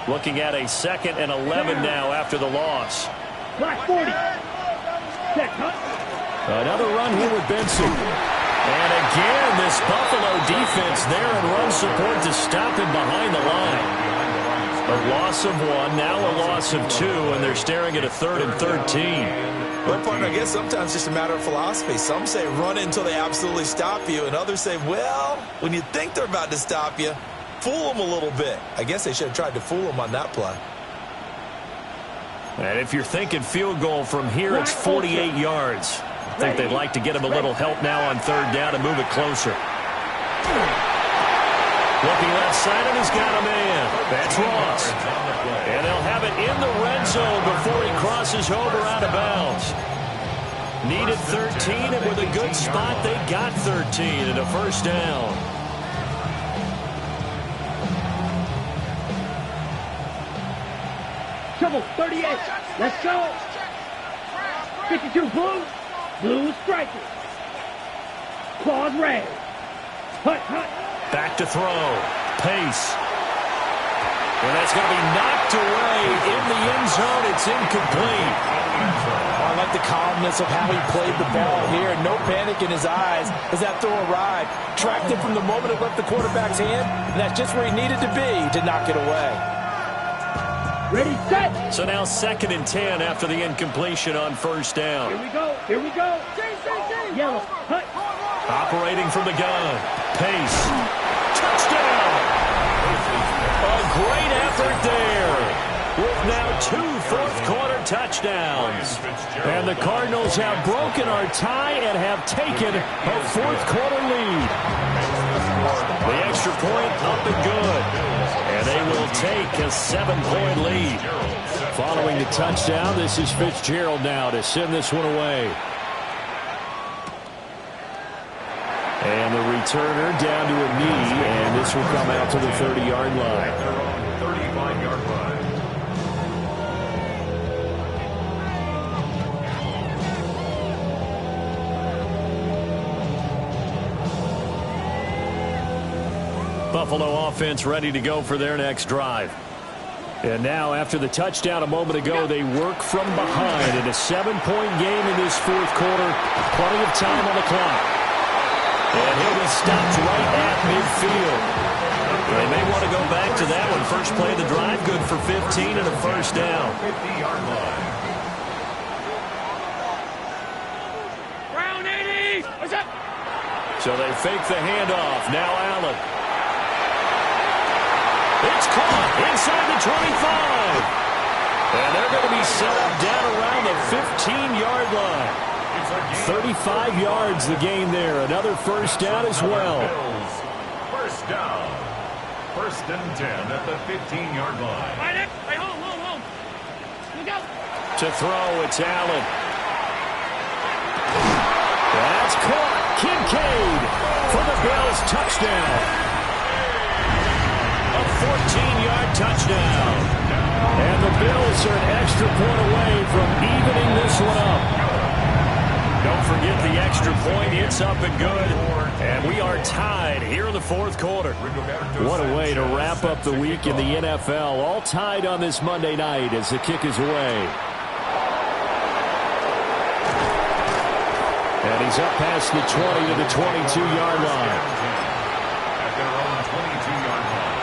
A: Looking at a 2nd and 11 now after the loss.
B: Black 40. Check, huh?
A: Another run here with Benson. And again, this Buffalo defense there in run support to stop him behind the line. A loss of 1, now a loss of 2, and they're staring at a 3rd and 13.
D: Well, partner, I guess sometimes it's just a matter of philosophy. Some say run until they absolutely stop you, and others say, well, when you think they're about to stop you, fool them a little bit. I guess they should have tried to fool them on that play.
A: And if you're thinking field goal from here, it's 48 yards. I think they'd like to get him a little help now on 3rd down and move it closer. Looking left side, and he's got a man. That's Ross. And they'll have it in the red zone before he crosses over out of bounds. Needed 13, and with a good spot, they got 13 and a 1st down.
B: Trouble, 38. Let's go. 52 blue. Blue striker. Claws red. Hut, hut.
A: Back to throw. Pace. And that's going to be knocked away in the end zone. It's incomplete.
D: I like the calmness of how he played the ball here. No panic in his eyes as that throw arrived. Tracked it from the moment it left the quarterback's hand, and that's just where he needed to be to knock it away.
B: Ready, set.
A: So now 2nd and 10 after the incompletion on 1st down.
B: Here we go. Here we go. Yellow. Hut.
A: Operating from the gun. Pace. Touchdown. A great effort there. With now 2 fourth-quarter touchdowns. And the Cardinals have broken our tie and have taken a fourth-quarter lead. The extra point up and good. And they will take a 7-point lead. Following the touchdown, this is Fitzgerald now to send this one away. And the returner down to a knee, and this will come out to the 30-yard line.
E: 35-yard line.
A: Buffalo offense ready to go for their next drive. And now, after the touchdown a moment ago, they work from behind in a 7-point game in this fourth quarter. Plenty of time on the clock. And he'll be stopped right at midfield. They may want to go back to that one. First play of the drive, good for 15 and a 1st down.
E: 50-yard line.
B: Round 80. What's up?
A: So they fake the handoff. Now Allen. It's caught inside the 25. And they're going to be set up down around the 15-yard line. 35 yards the gain there. Another 1st down as well.
E: 1st down. 1st and 10 at the 15-yard line.
B: Hey, hold. Look out.
A: To throw, it's Allen. That's caught. Kincaid for the Bills touchdown. A 14-yard touchdown. And the Bills are an extra point away from evening this one up. Don't forget the extra point. It's up and good. And we are tied here in the fourth quarter. What a way to wrap up the week in the NFL. All tied on this Monday night as the kick is away. And he's up past the 20 to the 22-yard line.
E: At their own 22-yard line.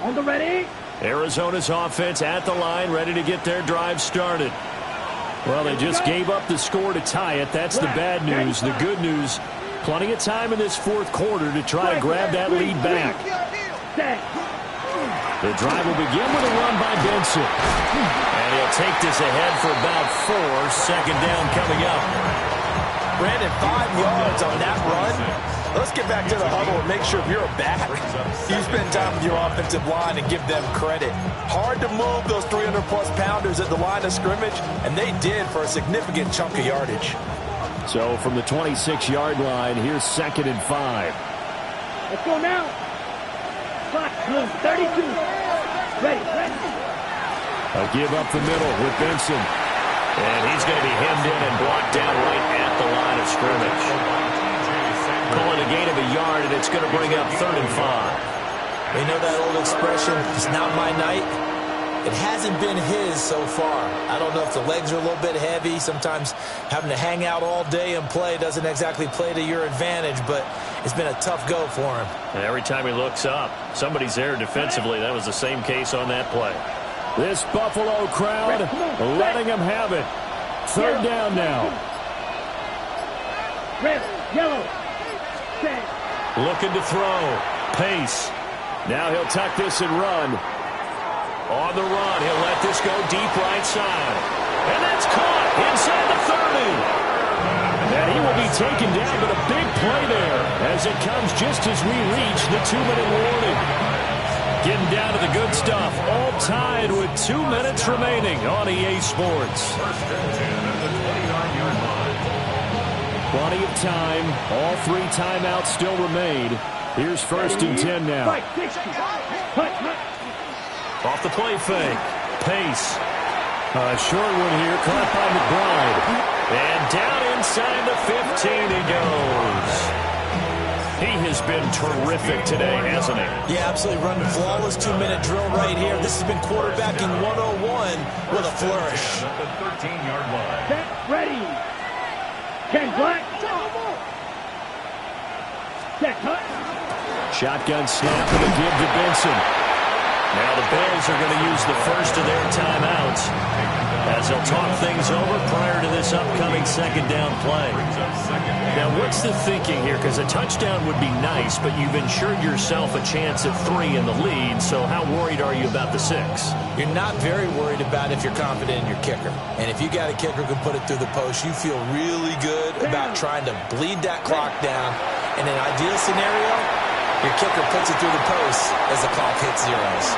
F: On the ready.
A: Arizona's offense at the line, ready to get their drive started. Well, they just gave up the score to tie it. That's the bad news. The good news, plenty of time in this fourth quarter to try to grab that lead back. The drive will begin with a run by Benson. And he'll take this ahead for about 4. Second down coming up.
D: Brandon, 5 yards on that run. Let's get back to the huddle and make sure if you're a back, you spend time with your offensive line and give them credit. Hard to move those 300-plus pounders at the line of scrimmage, and they did for a significant chunk of yardage.
A: So from the 26-yard line, here's 2nd and 5.
F: Let's go now. Clock, 32. Ready.
A: A give up the middle with Benson. And he's going to be hemmed in and blocked down right at the line of scrimmage. Calling a gain of a yard, and it's going to bring up 3rd and 5.
C: You know that old expression, it's not my night? It hasn't been his so far. I don't know if the legs are a little bit heavy. Sometimes having to hang out all day and play doesn't exactly play to your advantage, but it's been a tough go for him.
B: And every time he looks up, somebody's there defensively. That was the same case on that play.
A: This Buffalo crowd letting him have it. 3rd down now.
F: Red, yellow.
A: Looking to throw. Pace. Now he'll tuck this and run. On the run, he'll let this go deep right side. And that's caught inside the 30. And he will be taken down, but a big play there as it comes just as we reach the 2-minute warning. Getting down to the good stuff. All tied with 2 minutes remaining on EA Sports.
E: 1st and 10 at the 29-yard line.
A: Plenty of time. All 3 timeouts still remain. Here's 1st and 10 now. Off the play fake. Pace. A short one here, caught by McBride. And down inside the 15 he goes. He has been terrific today, hasn't he?
C: Yeah, absolutely running flawless 2-minute drill right here. This has been quarterbacking 101 with a flourish.
E: At the 13-yard line.
F: Set, ready. Ken Black. Set, cut.
A: Shotgun snap and a give to Benson. Now the Bills are going to use the first of their timeouts as they'll talk things over prior to this upcoming 2nd down play. Now what's the thinking here? Because a touchdown would be nice, but you've ensured yourself a chance at 3 in the lead, so how worried are you about the 6?
C: You're not very worried about if you're confident in your kicker. And if you got a kicker who can put it through the post, you feel really good about trying to bleed that clock down. In an ideal scenario, your kicker puts it through the post as the clock hits zeros.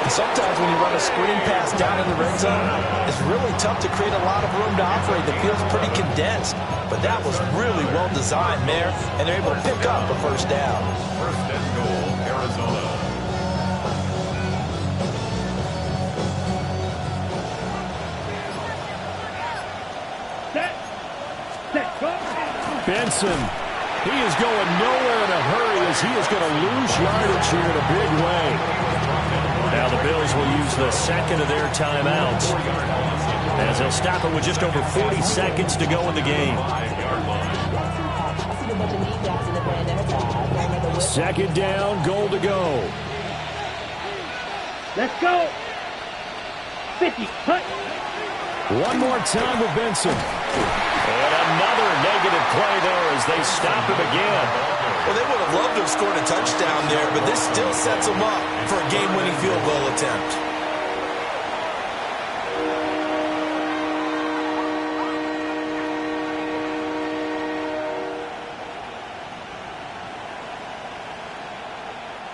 C: And sometimes when you run a screen pass down in the red zone, it's really tough to create a lot of room to operate. The field's pretty condensed. But that was really well designed there, and they're able to pick up a 1st down.
E: 1st and goal, Arizona.
F: Set, go.
A: Benson. He is going nowhere in a hurry as he is going to lose yardage here in a big way. Now the Bills will use the 2nd of their timeouts as they'll stop it with just over 40 seconds to go in the game. 2nd down, goal to go.
F: Let's go. 50, cut.
A: One more time with Benson. And another negative play there as they stop him again.
C: Well, they would have loved to have scored a touchdown there, but this still sets them up for a game-winning field goal attempt.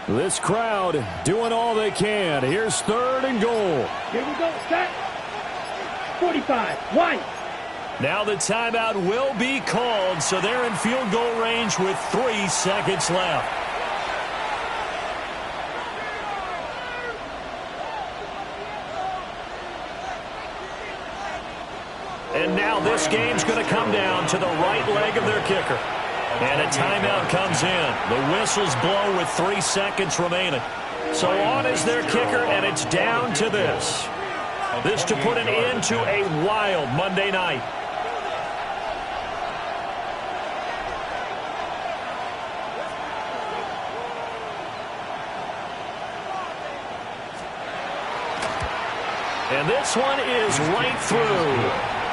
B: This crowd doing all they can. Here's 3rd and goal.
G: Here we go. Start. 45. 1.
A: Now the timeout will be called, so they're in field goal range with 3 seconds left. And now this game's going to come down to the right leg of their kicker. And a timeout comes in. The whistles blow with 3 seconds remaining. So on is their kicker, and it's down to this. This to put an end to a wild Monday night. And this one is right through.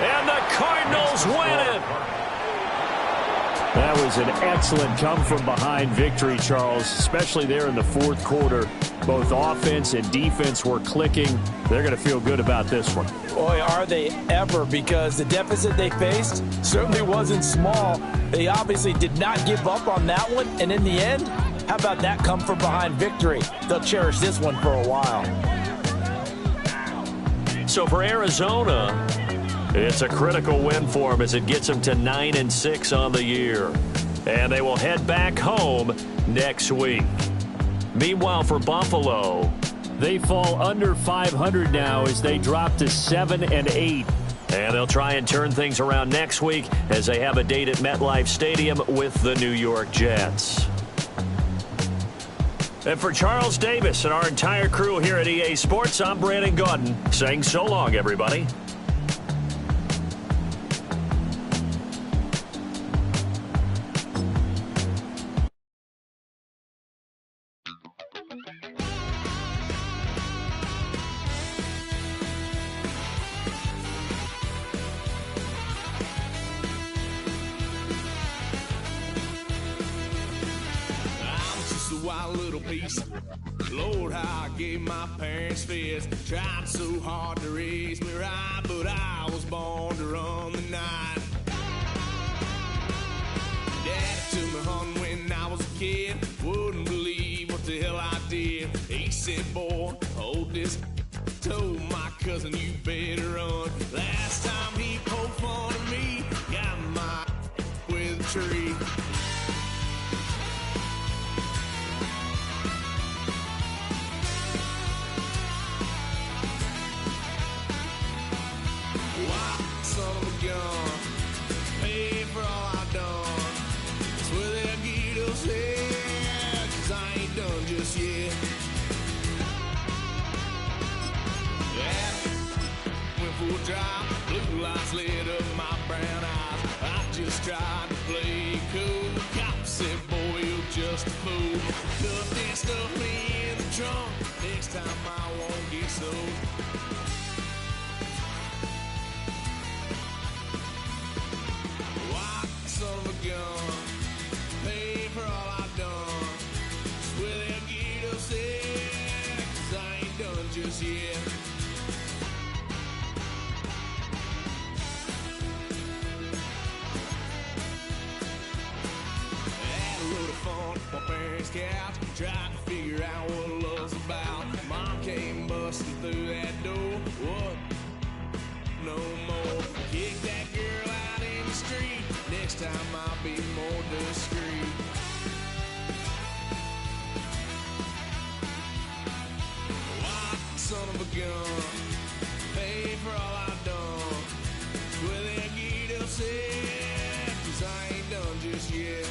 A: And the Cardinals win it.
B: That was an excellent come-from-behind victory, Charles, especially there in the 4th quarter. Both offense and defense were clicking. They're going to feel good about this one.
D: Boy, are they ever, because the deficit they faced certainly wasn't small. They obviously did not give up on that one, and in the end, how about that come-from-behind victory? They'll cherish this one for a while.
A: So for Arizona, it's a critical win for them as it gets them to 9-6 on the year. And they will head back home next week. Meanwhile, for Buffalo,
B: they fall under 500 now as they drop to 7-8.
A: And they'll try and turn things around next week as they have a date at MetLife Stadium with the New York Jets. And for Charles Davis and our entire crew here at EA Sports, I'm Brandon Gaudin saying so long, everybody.
H: Lord, how I gave my parents fits. Tried so hard to raise me right, but I was born to run the night. Daddy took me home when I was a kid. Wouldn't believe what the hell I did. He said, boy, hold this. Told my cousin, you better run. Last time he poked fun of me, got my with a tree. Blue lights lit up my brown eyes. I just tried to play cool. Cop said, boy, you're just a fool. Cuffed and stuffed me in the trunk. Next time I won't get so. White son of a gun. Pay for all I've done. Swear they'll get upset, 'cause I ain't done just yet. Couch, tried to figure out what love's about. Mom came busting through that door. What? No more. Kick that girl out in the street. Next time I'll be more discreet. White son of a gun. Pay for all I've done. Swear they'll get upset, 'cause I ain't done just yet.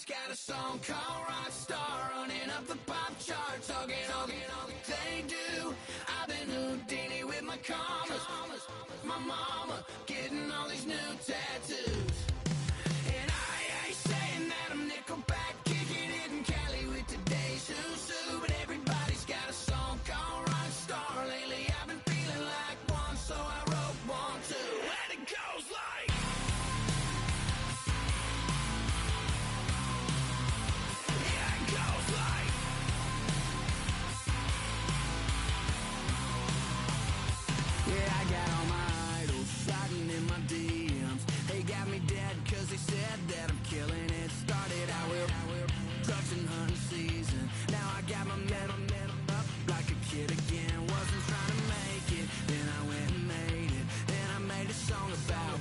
H: Everybody's got a song called Rockstar, running up the pop charts, talking, they do. I've been Houdini with my commas, my mama getting all these new tattoos. And I ain't saying that I'm Nickelback, kicking it in Cali with today's who's who, but everybody's got a song called Rockstar. Lately I've been feeling like one, so I wrote one too, and it goes like. Yeah, I got all my idols sliding in my DMs. They got me dead cause they said that I'm killing it. Started out with trucks and hunting season. Now I got my metal up like a kid again. Wasn't trying to make it, then I went and made it. Then I made a song about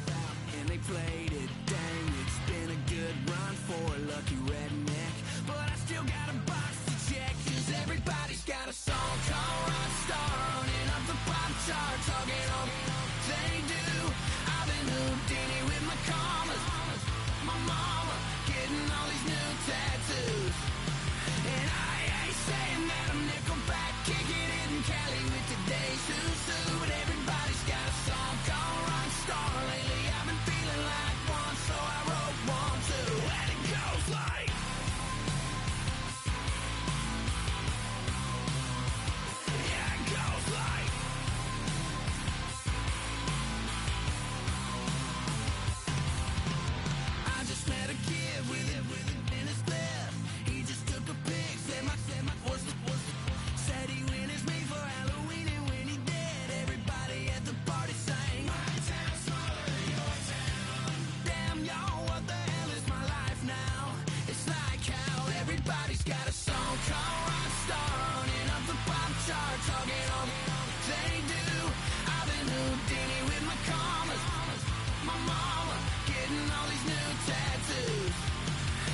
H: and they played it. Dang, it's been a good run for a lucky redneck, but I still got a box to check. Cause everybody's got a song called Rockstar, running up the pop charts, talking they do. I've been Houdini with my commas, my mama getting all these new tattoos. And I ain't saying that I'm Nickelback, kicking it in Cali with today's who's who, but everybody's got a song called Rockstar. Lately I've been feeling like one, so I wrote one too, and it goes like. Yeah, it goes like. I just met a kid with it in his lip. He just took a pic, said my said he witnessed me for Halloween, and when he did, everybody at the party sang. My town's smaller than your town. Damn, y'all, what the hell is my life now? It's like how everybody's got a song called Rockstar, running up the pop chart, talking they do. I've been Houdini with my commas, my mama getting all these new tattoos.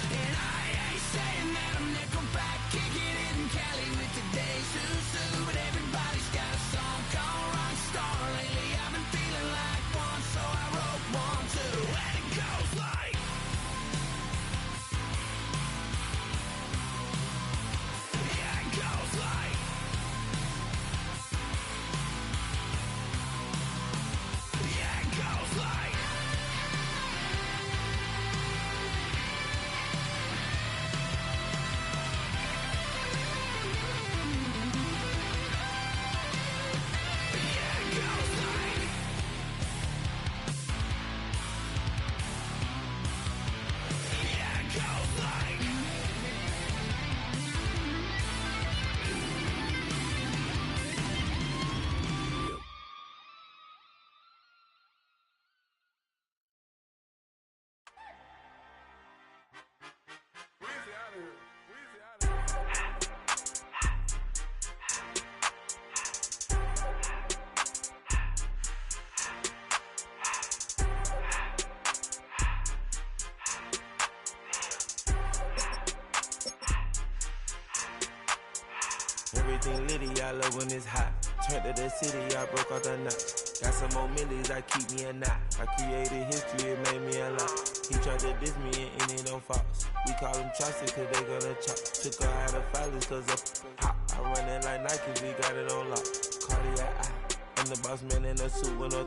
H: And I ain't saying that I'm Nickelback, kicking it in Cali with today's who's who, but everybody's got a song called Rockstar. Lately I've been feeling like one, so I wrote one too, and it goes like. Yeah, it goes like. Yeah, it goes like.
I: Everything litty, I love when it's hot. Turned to the city, I broke out the knot. Got some more millies, I keep me a knot. I created history, it made me a lot. He tried to diss me and it don't false. We call them chopsticks cause they gonna chop. Took her out of filers cause of hot. I run it like Nike, we got it on lock. Cardiac eye. I'm the boss man in a suit with no